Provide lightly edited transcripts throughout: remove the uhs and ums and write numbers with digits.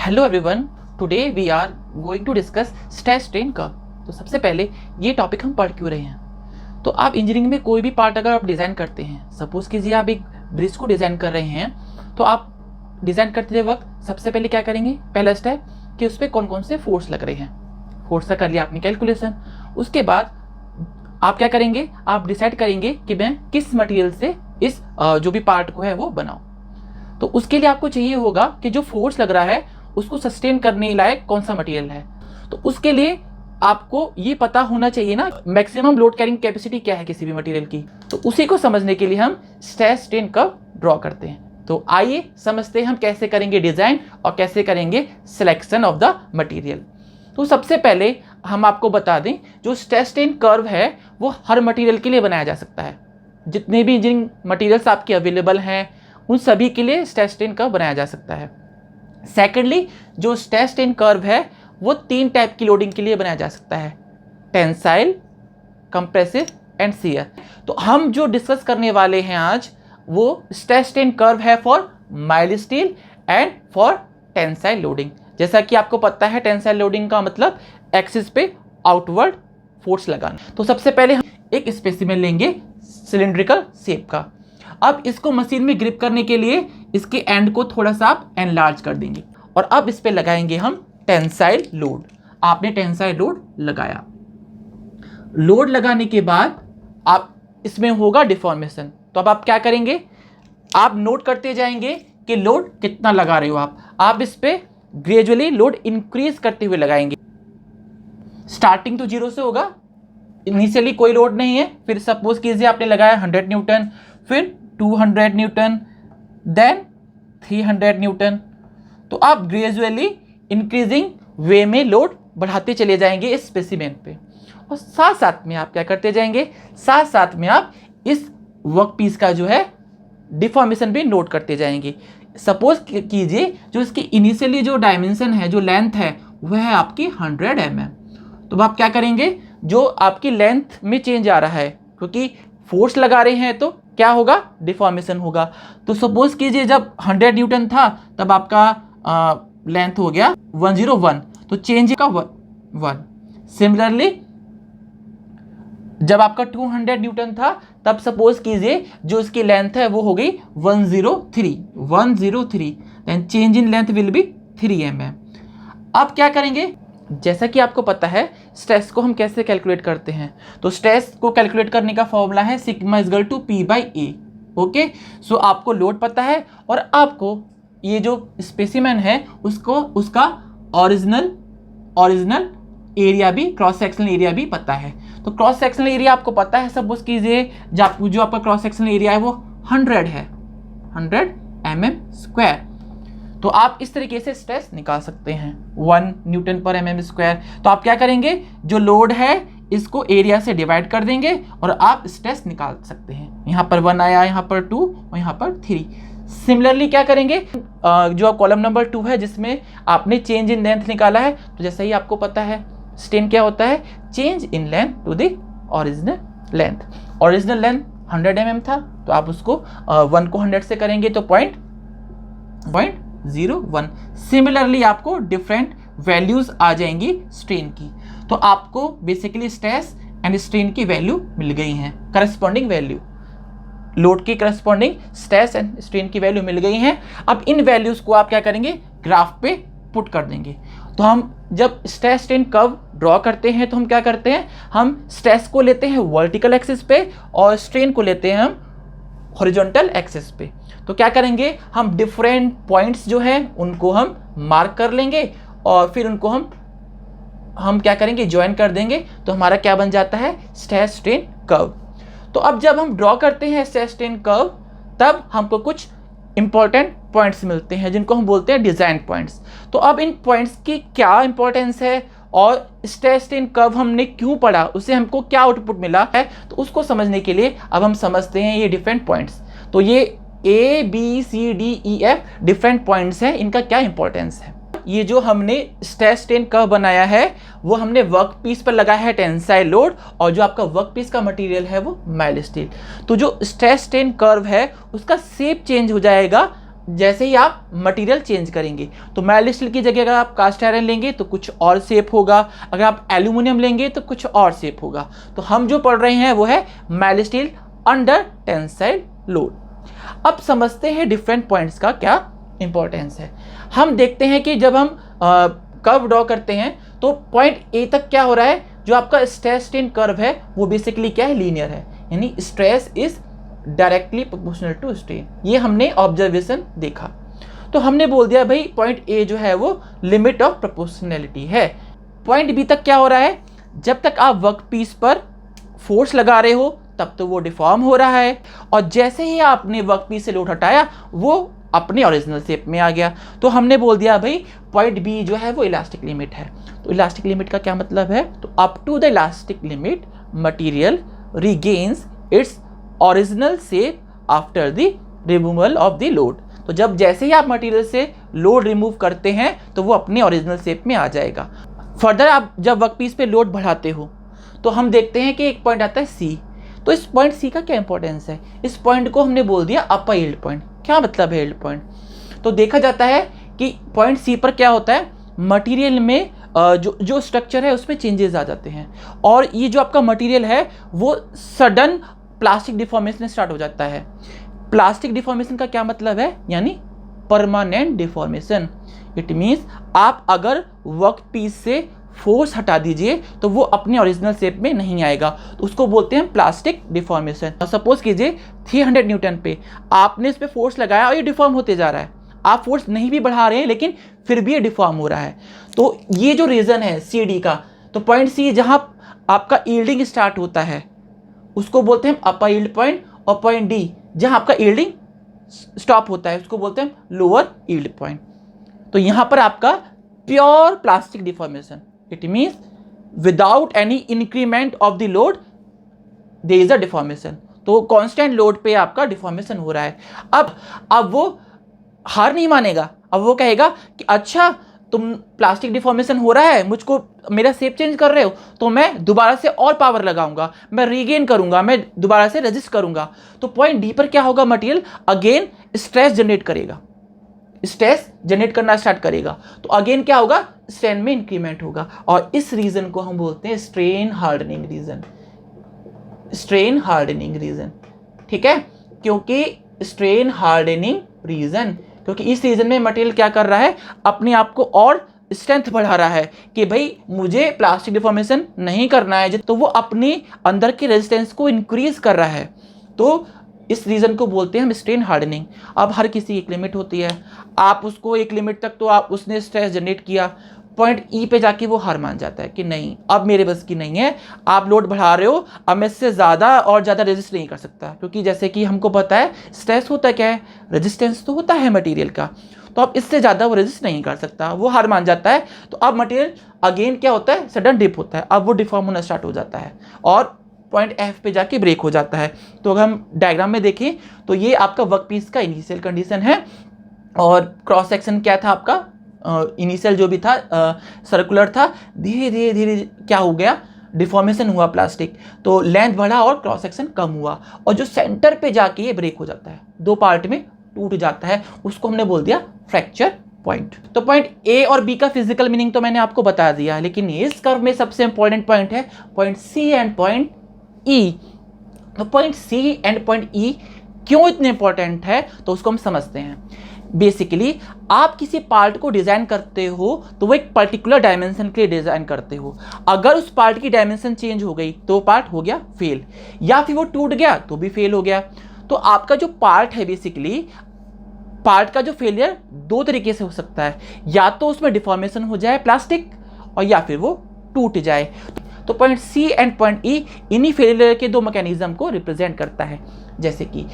Hello everyone, today we are going to discuss stress strain curve. तो सबसे पहले ये टॉपिक हम पढ़ क्यों रहे हैं। तो आप इंजीनियरिंग में कोई भी पार्ट अगर आप डिज़ाइन करते हैं, सपोज कीजिए आप एक ब्रिज को डिज़ाइन कर रहे हैं, तो आप डिज़ाइन करते वक्त सबसे पहले क्या करेंगे, पहला स्टेप कि उस पर कौन कौन से फोर्स लग रहे हैं। फोर्स का कर लिया आपने कैलकुलेशन। उसके बाद आप क्या करेंगे, आप डिसाइड करेंगे कि मैं किस मटेरियल से इस जो भी पार्ट को है वो बनाऊं। तो उसके लिए आपको चाहिए होगा कि जो फोर्स लग रहा है उसको सस्टेन करने लायक कौन सा मटेरियल है। तो उसके लिए आपको ये पता होना चाहिए ना मैक्सिमम लोड कैरिंग कैपेसिटी क्या है किसी भी मटेरियल की। तो उसी को समझने के लिए हम स्ट्रेस स्ट्रेन कर्व ड्रॉ करते हैं। तो आइए समझते हैं हम कैसे करेंगे डिजाइन और कैसे करेंगे सिलेक्शन ऑफ द मटेरियल। तो सबसे पहले हम आपको बता दें, जो स्ट्रेस स्ट्रेन कर्व है वो हर मटेरियल के लिए बनाया जा सकता है। जितने भी इंजीनियरिंग मटेरियल्स आपके अवेलेबल हैं उन सभी के लिए स्ट्रेस स्ट्रेन कर्व बनाया जा सकता है। सेकेंडली, जो स्ट्रेस स्ट्रेन कर्व है वो 3 टाइप की लोडिंग के लिए बनाया जा सकता है, टेंसाइल, कंप्रेसिव एंड शियर। तो हम जो डिस्कस करने वाले हैं आज वो स्ट्रेस स्ट्रेन कर्व है for mild steel and for tensile loading. जैसा कि आपको पता है टेंसाइल लोडिंग का मतलब एक्सिस पे आउटवर्ड फोर्स लगाना। तो सबसे पहले हम एक स्पेसिमेन लेंगे सिलिंड्रिकल शेप का। अब इसको मशीन में ग्रिप करने के लिए इसके एंड को थोड़ा सा आप एनलार्ज कर देंगे और अब इस पे लगाएंगे हम टेंसाइल लोड। आपने टेंसाइल लोड लगाया। लोड लगाने के बाद आप इसमें होगा डिफॉर्मेशन। तो अब आप क्या करेंगे, आप नोट करते जाएंगे कि लोड कितना लगा रहे हो आप इस पे ग्रेजुअली लोड इंक्रीज करते हुए लगाएंगे। स्टार्टिंग तो 0 से होगा, इनिशियली कोई लोड नहीं है। फिर सपोज कीजिए आपने लगाया 100 न्यूटन, फिर 200 न्यूटन, देन 300 न्यूटन। तो आप ग्रेजुअली इंक्रीजिंग वे में लोड बढ़ाते चले जाएंगे इस स्पेसिमेन पे। और साथ साथ में आप क्या करते जाएंगे, साथ साथ में आप इस वर्क पीस का जो है डिफॉर्मेशन भी नोट करते जाएंगे। सपोज कीजिए जो इसकी इनिशियली जो डायमेंशन है, जो लेंथ है वह है आपकी 100 mm। तो आप क्या करेंगे, जो आपकी लेंथ में चेंज आ रहा है क्योंकि फोर्स लगा रहे हैं तो क्या होगा, डिफॉर्मेशन होगा। तो सपोज कीजिए जब 100 न्यूटन था तब आपका लेंथ हो गया 101, तो चेंज का 1। सिमिलरली जब आपका 200 न्यूटन था तब सपोज कीजिए जो इसकी लेंथ है वो हो गई 103, then change in length will be 3 mm। अब क्या करेंगे, जैसा कि आपको पता है स्ट्रेस को हम कैसे कैलकुलेट करते हैं। तो स्ट्रेस को कैलकुलेट करने का फॉर्मूला है sigma is equal to P/A। Okay, so आपको लोड पता है और आपको ये जो स्पेसिमेन है उसका ओरिजिनल एरिया भी, क्रॉस सेक्शनल एरिया भी पता है। तो क्रॉस सेक्शनल एरिया आपको पता है, सपोज कीजिए जो आपका क्रॉस सेक्शनल एरिया है वो 100 है, 100 mm²। तो आप इस तरीके से स्ट्रेस निकाल सकते हैं 1 न्यूटन पर mm²। तो आप क्या करेंगे, जो लोड है इसको एरिया से डिवाइड कर देंगे और आप स्ट्रेस निकाल सकते हैं। यहाँ पर 1 आया, यहाँ पर 2 और यहाँ पर 3। सिमिलरली क्या करेंगे, जो कॉलम नंबर 2 है जिसमें आपने चेंज इन लेंथ निकाला है, तो जैसा ही आपको पता है स्ट्रेन क्या होता है, change in length to the original length. Original length 100 mm था तो आप उसको 1 को 100 से करेंगे तो 0.01। सिमिलरली आपको डिफरेंट वैल्यूज आ जाएंगी स्ट्रेन की। तो आपको बेसिकली स्ट्रेस एंड स्ट्रेन की वैल्यू मिल गई हैं, करस्पॉन्डिंग वैल्यू, लोड की करस्पॉन्डिंग स्ट्रेस एंड स्ट्रेन की वैल्यू मिल गई हैं। अब इन वैल्यूज को आप क्या करेंगे, ग्राफ पे पुट कर देंगे। तो हम जब स्ट्रेस स्ट्रेन कर्व ड्रॉ करते हैं तो हम क्या करते हैं, हम स्ट्रेस को लेते हैं वर्टिकल एक्सिस पे और स्ट्रेन को लेते हैं हम हॉरिजॉन्टल एक्सिस पे। तो क्या करेंगे, हम डिफरेंट पॉइंट्स जो है उनको हम मार्क कर लेंगे और फिर उनको हम क्या करेंगे, ज्वाइन कर देंगे। तो हमारा क्या बन जाता है, स्ट्रेस स्ट्रेन कर्व। तो अब जब हम ड्रॉ करते हैं स्ट्रेस स्ट्रेन कर्व तब हमको कुछ इंपॉर्टेंट पॉइंट्स मिलते हैं जिनको हम बोलते हैं डिजाइन पॉइंट्स। तो अब इन पॉइंट्स की क्या इंपॉर्टेंस है और स्ट्रेस स्ट्रेन कर्व हमने क्यों पढ़ा, उससे हमको क्या आउटपुट मिला है, तो उसको समझने के लिए अब हम समझते हैं ये डिफरेंट पॉइंट्स। तो ये ABCDEF डिफरेंट पॉइंट्स हैं, इनका क्या इंपॉर्टेंस है। ये जो हमने स्ट्रेस स्ट्रेन कर्व बनाया है वो हमने वर्क पीस पर लगाया है टेंसाइल लोड और जो आपका वर्क पीस का मटेरियल है वो माइल्ड स्टील। तो जो स्ट्रेस स्ट्रेन कर्व है उसका शेप चेंज हो जाएगा जैसे ही आप मटेरियल चेंज करेंगे, तो माइल्ड स्टील की जगह अगर आप कास्ट आयरन लेंगे तो कुछ और शेप होगा, अगर आप एल्यूमिनियम लेंगे तो कुछ और शेप होगा। तो हम जो पढ़ रहे हैं वो है mild steel under tensile load. अब समझते हैं डिफरेंट पॉइंट्स का क्या इंपॉर्टेंस है। हम देखते हैं कि जब हम कर्व ड्रॉ करते हैं तो पॉइंट ए तक क्या हो रहा है, जो आपका स्ट्रेस स्ट्रेन कर्व है वो बेसिकली क्या है, लीनियर है, यानी stress is directly proportional to strain. ये हमने ऑब्जर्वेशन देखा। तो हमने बोल दिया भाई पॉइंट ए जो है वो लिमिट ऑफ प्रोपोर्शनैलिटी है। पॉइंट बी तक क्या हो रहा है, जब तक आप वर्क पीस पर फोर्स लगा रहे हो तब तो वो डिफॉर्म हो रहा है, और जैसे ही आपने वर्क पीस से लोड हटाया वो अपने ओरिजिनल शेप में आ गया। तो हमने बोल दिया भाई पॉइंट बी जो है वो इलास्टिक लिमिट है। तो इलास्टिक लिमिट का क्या मतलब है, तो up to the elastic limit material regains its original shape after the removal of the load. तो जब जैसे ही आप मटेरियल से लोड रिमूव करते हैं तो वो अपने ओरिजिनल शेप में आ जाएगा। फर्दर आप जब वर्क पीस पे लोड बढ़ाते हो तो हम देखते हैं कि एक पॉइंट आता है सी। तो इस पॉइंट सी का क्या इंपॉर्टेंस है, इस पॉइंट को हमने बोल दिया अपर यील्ड पॉइंट। क्या मतलब है यील्ड पॉइंट, तो देखा जाता है कि पॉइंट सी पर क्या होता है, मटेरियल में जो स्ट्रक्चर है उसमें चेंजेस आ जाते हैं, और ये जो आपका मटेरियल है वो सडन प्लास्टिक डिफॉर्मेशन स्टार्ट हो जाता है। प्लास्टिक डिफॉर्मेशन का क्या मतलब है, यानी परमानेंट डिफॉर्मेशन। इट मीन्स आप अगर वर्क पीस से फोर्स हटा दीजिए तो वो अपने ओरिजिनल शेप में नहीं आएगा, तो उसको बोलते हैं प्लास्टिक डिफॉर्मेशन। सपोज कीजिए 300 न्यूटन पे आपने इस पे फोर्स लगाया और ये डिफॉर्म होते जा रहा है, आप फोर्स नहीं भी बढ़ा रहे हैं लेकिन फिर भी ये डिफॉर्म हो रहा है। तो ये जो रीजन है सी डी का, तो पॉइंट सी जहां आपका यील्डिंग स्टार्ट होता है उसको बोलते हैं अपर यील्ड पॉइंट, और पॉइंट डी जहां आपका यील्डिंग स्टॉप होता है उसको बोलते हैं लोअर यील्ड पॉइंट। तो यहां पर आपका pure plastic deformation, it means without any increment of the load there is a deformation. तो कांस्टेंट लोड पे आपका डिफॉर्मेशन हो रहा है। अब वो हार नहीं मानेगा, अब वो कहेगा कि अच्छा तुम प्लास्टिक डिफॉर्मेशन हो रहा है, मुझको मेरा शेप चेंज कर रहे हो, तो मैं दोबारा से और पावर लगाऊंगा, मैं रीगेन करूंगा, मैं दोबारा से रेजिस्ट करूंगा। तो पॉइंट डी पर क्या होगा, मटेरियल अगेन स्ट्रेस जनरेट करेगा, स्ट्रेस जनरेट करना स्टार्ट करेगा, तो अगेन क्या होगा, स्ट्रेन में इंक्रीमेंट होगा, और इस रीजन को हम बोलते हैं strain hardening region. Strain hardening region, ठीक है, क्योंकि स्ट्रेन हार्डनिंग रीजन, क्योंकि इस रीजन में मटेरियल क्या कर रहा है, अपने आप को और स्ट्रेंथ बढ़ा रहा है कि भाई मुझे प्लास्टिक डिफॉर्मेशन नहीं करना है, तो वो अपने अंदर के रेजिस्टेंस को इंक्रीज कर रहा है। तो इस रीजन को बोलते हैं हम स्ट्रेन हार्डनिंग। अब हर किसी की एक लिमिट होती है, आप उसको एक लिमिट तक तो आप उसने स्ट्रेस जनरेट किया, पॉइंट ई पे जाके वो हार मान जाता है कि नहीं अब मेरे बस की नहीं है, आप लोड बढ़ा रहे हो, अब मैं इससे ज़्यादा और ज़्यादा रेजिस्ट नहीं कर सकता, क्योंकि जैसे कि हमको पता है स्ट्रेस होता क्या है, रेजिस्टेंस तो होता है मटेरियल का, तो अब इससे ज़्यादा वो रेजिस्ट नहीं कर सकता, वो हार मान जाता है। तो अब मटेरियल अगेन क्या होता है, सडन डिप होता है, अब वो डिफॉर्म होना स्टार्ट हो जाता है और पॉइंट एफ पे जाके ब्रेक हो जाता है। तो अगर हम डायग्राम में देखें तो ये आपका वर्क पीस का इनिशियल कंडीशन है, और क्रॉस सेक्शन क्या था आपका, इनिशियल जो भी था सर्कुलर था, धीरे धीरे धीरे क्या हो गया, डिफॉर्मेशन हुआ प्लास्टिक, तो लेंथ बढ़ा और क्रॉस सेक्शन कम हुआ, और जो सेंटर पे जाके ये ब्रेक हो जाता है, दो पार्ट में टूट जाता है, उसको हमने बोल दिया फ्रैक्चर पॉइंट। तो पॉइंट ए और बी का फिजिकल मीनिंग तो मैंने आपको बता दिया, लेकिन इस कर्व में सबसे इंपॉर्टेंट पॉइंट है point C and point E. तो point C and point E क्यों इतने इंपॉर्टेंट है, तो उसको हम समझते हैं। बेसिकली आप किसी पार्ट को डिजाइन करते हो तो वो एक पर्टिकुलर डायमेंशन के लिए डिजाइन करते हो, अगर उस पार्ट की डायमेंशन चेंज हो गई तो वो पार्ट हो गया फेल, या फिर वो टूट गया तो भी फेल हो गया। तो आपका जो पार्ट है, बेसिकली पार्ट का जो फेलियर दो तरीके से हो सकता है, या तो उसमें डिफॉर्मेशन हो जाए प्लास्टिक, और या फिर वो टूट जाए। तो point C and point E इन्हीं फेलियर के दो मैकेनिज्म को रिप्रेजेंट करता है। जैसे कि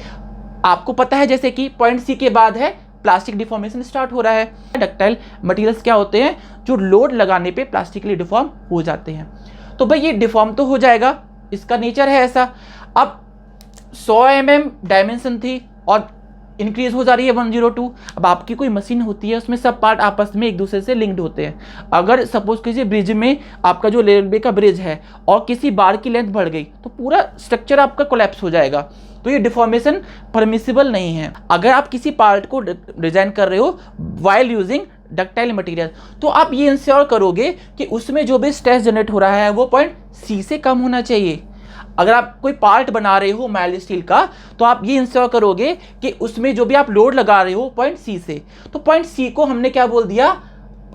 आपको पता है, जैसे कि पॉइंट सी के बाद है प्लास्टिक डिफॉर्मेशन स्टार्ट हो रहा है। डक्टाइल मटेरियल्स क्या होते हैं, जो लोड लगाने पे प्लास्टिकली डिफॉर्म हो जाते हैं। तो भाई ये डिफॉर्म तो हो जाएगा, इसका नेचर है ऐसा। अब 100 mm डायमेंशन थी और इंक्रीज हो जा रही है 102। अब आपकी कोई मशीन होती है, उसमें सब पार्ट आपस में एक दूसरे से लिंक्ड होते हैं। अगर सपोज किसी ब्रिज में आपका जो रेलवे का ब्रिज है और किसी बार की लेंथ बढ़ गई तो पूरा स्ट्रक्चर आपका कोलैप्स हो जाएगा। तो ये डिफॉर्मेशन परमिसिबल नहीं है। अगर आप किसी पार्ट को डिजाइन कर रहे हो वाइल यूजिंग डक्टाइल मटेरियल, तो आप ये इंश्योर करोगे कि उसमें जो भी स्ट्रेस जनरेट हो रहा है वो पॉइंट सी से कम होना चाहिए। अगर आप कोई पार्ट बना रहे हो माइल्ड स्टील का, तो आप ये इंश्योर करोगे कि उसमें जो भी आप लोड लगा रहे हो पॉइंट सी से। तो पॉइंट सी को हमने क्या बोल दिया,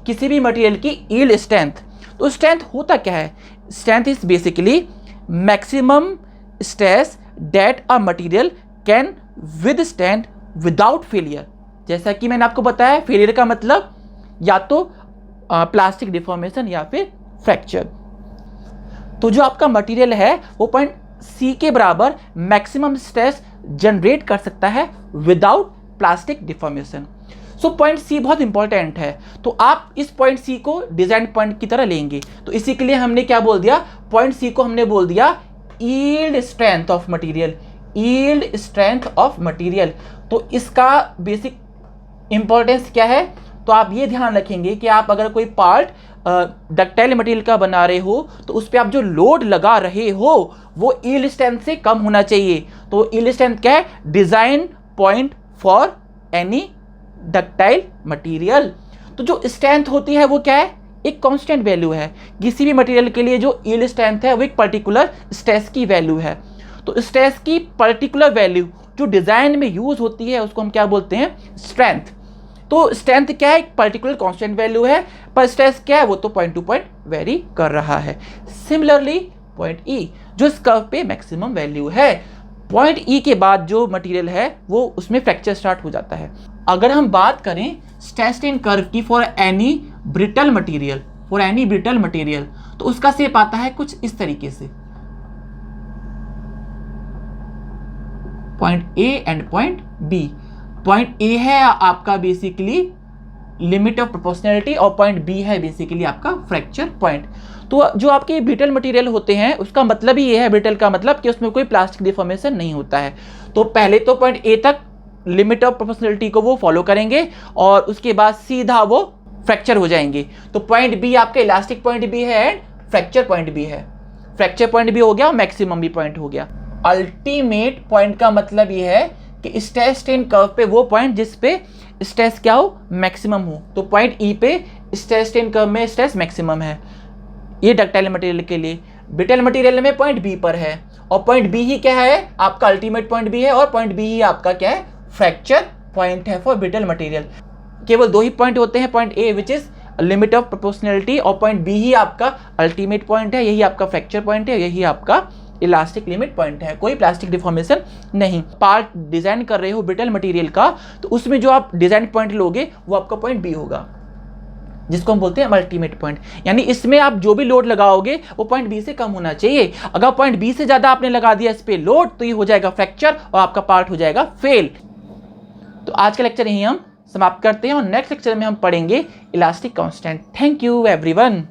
किसी भी मटेरियल की यील्ड स्ट्रेंथ। तो स्ट्रेंथ होता क्या है, strength is basically maximum stress that a material can withstand without failure. जैसा कि मैंने आपको बताया, फेलियर का मतलब या तो प्लास्टिक डिफॉर्मेशन या फिर फ्रैक्चर। तो जो आपका मटेरियल है वो पॉइंट सी के बराबर मैक्सिमम स्ट्रेस जनरेट कर सकता है without plastic deformation. So point C बहुत इंपॉर्टेंट है। तो आप इस पॉइंट सी को डिजाइन पॉइंट की तरह लेंगे। तो इसी के लिए हमने क्या बोल दिया, पॉइंट सी को हमने बोल दिया yield strength of material, yield strength of material. तो इसका बेसिक इंपॉर्टेंस क्या है, तो आप ये ध्यान रखेंगे कि आप अगर कोई पार्ट डक्टाइल मटेरियल का बना रहे हो तो उस पर आप जो लोड लगा रहे हो वो यील्ड स्ट्रेंथ से कम होना चाहिए। तो यील्ड स्ट्रेंथ क्या है, design point for any ductile material. तो जो स्ट्रेंथ होती है वो क्या है, एक कांस्टेंट वैल्यू है। किसी भी मटेरियल के लिए जो यील्ड स्ट्रेंथ है वो एक पर्टिकुलर स्ट्रेस की वैल्यू है। तो स्ट्रेस की पर्टिकुलर वैल्यू जो डिजाइन में यूज होती है उसको हम क्या बोलते हैं, स्ट्रेंथ। तो स्ट्रेंथ क्या है, एक पर्टिकुलर कांस्टेंट वैल्यू है, पर स्ट्रेस क्या है वो तो पॉइंट टू पॉइंट वेरी कर रहा है। सिमिलरली पॉइंट ई जो इस कर्व पे मैक्सिमम वैल्यू है, पॉइंट ई के बाद जो मटेरियल है वो उसमें फ्रैक्चर स्टार्ट हो जाता है। अगर हम बात करें स्ट्रेस स्ट्रेन कर्व की for any brittle material, for any brittle material, तो उसका शेप आता है कुछ इस तरीके से, point A and point B. Point A है आपका बेसिकली लिमिट ऑफ प्रोपोर्शनैलिटी और पॉइंट बी है बेसिकली आपका फ्रैक्चर पॉइंट। तो जो आपके ब्रिटल मटेरियल होते हैं उसका मतलब ही ये है, ब्रिटल का मतलब कि उसमें कोई प्लास्टिक डिफॉर्मेशन नहीं होता है। तो पहले तो पॉइंट ए तक लिमिट ऑफ प्रोपोर्शनैलिटी को वो फॉलो करेंगे और उसके बाद सीधा वो फ्रैक्चर हो जाएंगे। तो पॉइंट बी आपका इलास्टिक पॉइंट भी है एंड फ्रैक्चर पॉइंट भी है। फ्रैक्चर पॉइंट भी हो गया और मैक्सिमम भी पॉइंट हो गया। अल्टीमेट पॉइंट का मतलब ये है कि स्ट्रेस स्ट्रेन कर्व पे वो पॉइंट जिस पे स्ट्रेस क्या हो, मैक्सिमम हो। तो पॉइंट ई पे स्ट्रेस स्ट्रेन कर्व में स्ट्रेस मैक्सिमम है, ये डक्टाइल मटेरियल के लिए। ब्रिटल मटेरियल में पॉइंट बी पर है और पॉइंट बी ही क्या है, आपका अल्टीमेट पॉइंट बी है और पॉइंट बी ही आपका क्या है, फ्रैक्चर पॉइंट है फॉर ब्रिटल मटेरियल। केवल दो ही पॉइंट होते हैं, point A which is limit of proportionality और पॉइंट बी ही आपका अल्टीमेट पॉइंट है, यही आपका फ्रैक्चर पॉइंट है, यही आपका इलास्टिक लिमिट पॉइंट है। कोई प्लास्टिक डिफॉर्मेशन नहीं। पार्ट डिजाइन कर रहे हो ब्रिटल मटेरियल का, तो उसमें जो आप डिजाइन पॉइंट लोगे वो आपका पॉइंट बी होगा, जिसको हम बोलते हैं अल्टीमेट पॉइंट। यानी इसमें आप जो भी लोड लगाओगे वो पॉइंट बी से कम होना चाहिए। अगर पॉइंट बी से ज्यादा आपने लगा दिया इस पे लोड, तो ये हो जाएगा फ्रैक्चर और आपका पार्ट हो जाएगा फेल। तो आज का लेक्चर यही हम समाप्त करते हैं और नेक्स्ट लेक्चर में हम पढ़ेंगे elastic constant. Thank you everyone.